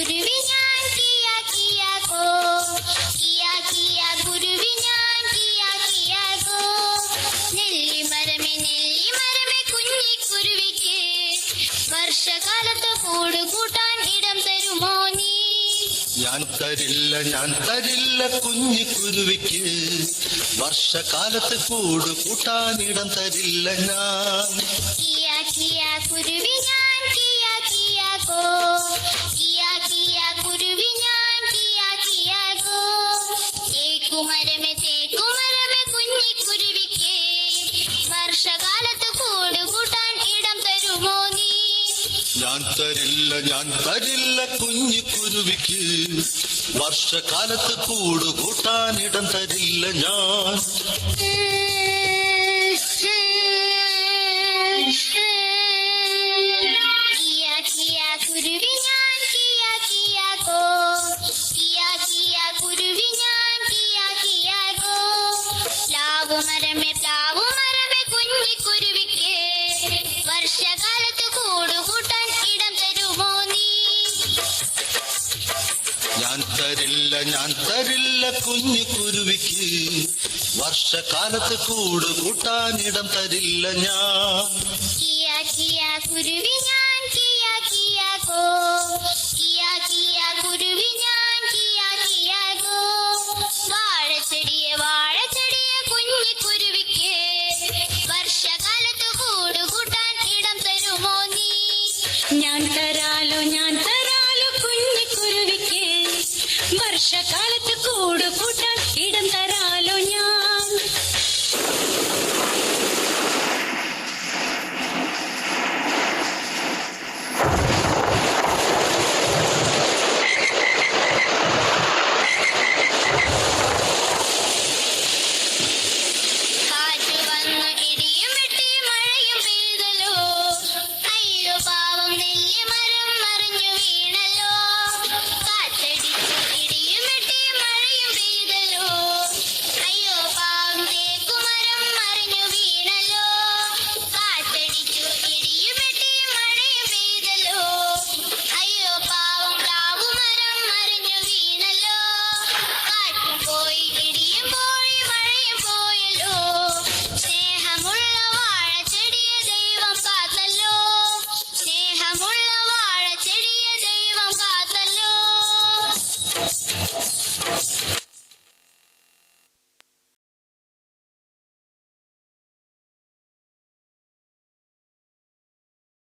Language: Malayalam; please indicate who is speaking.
Speaker 1: കുരുവി ഞാൻ കിയ കിയ കോ, കിയ കിയ കുരുവി ഞാൻ കിയ കിയ കോ. നെല്ലിമരമേ കുഞ്ഞിക്കുരുവിക്ക് വർഷകാലത്ത് കൂട് കൂട്ടാൻ ഇടം തരുമോ നീ?
Speaker 2: ഞാൻ തരില്ല കുഞ്ഞിക്കുരുവിക്ക് വർഷകാലത്ത് കൂട് കൂട്ടാനിടം തരില്ല ഞാൻ.
Speaker 1: കിയ കിയ കുരുവി ഞാൻ കിയ കിയ കോ, കിയ കിയ കുരുവി ഞാൻ കിയ കിയ കോ. തേക്കുമരമേ കുഞ്ഞിക്കുരുവിക്ക് വർഷകാലത്ത് കൂട് കൂട്ടാൻ ഇടം തരുമോ നീ?
Speaker 2: ഞാൻ തരില്ല കുഞ്ഞിക്കുരുവിക്ക് വർഷകാലത്ത് കൂട് കൂട്ടാനിടം തരില്ല ഞാൻ.
Speaker 1: കിയ കിയ കുരുവി ഞാൻ കിയ കിയ കോ, കിയ കിയ കുരുവി ഞാൻ കിയ കിയ കോ. പ്ലാവുമരമേ കുഞ്ഞിക്കുരുവിക്ക് വർഷകാലത്ത് കൂട് കൂട്ടാൻ ഇടം തരുമോ നീ?
Speaker 2: ഞാൻ തരില്ല കുഞ്ഞിക്കുരുവിക്ക് വർഷകാലത്ത് കൂട് കൂട്ടാനിടം തരില്ല ഞാൻ.
Speaker 1: കിയ കിയ കുരുവി ഞാൻ കിയ കിയ കോ, കിയ കിയ കുരുവി ഞാൻ കിയ കിയ കോ. വാഴച്ചെടിയെ കുഞ്ഞിക്കുരുവിക്ക് വർഷകാലത്ത് കൂട് കൂട്ടാൻ ഇടം തരുമോ നീ?
Speaker 3: ഞാൻ തരാലോ കുഞ്ഞിക്കുരുവിക്ക് വർഷകാലത്ത് കൂട് കൂട്ടാൻ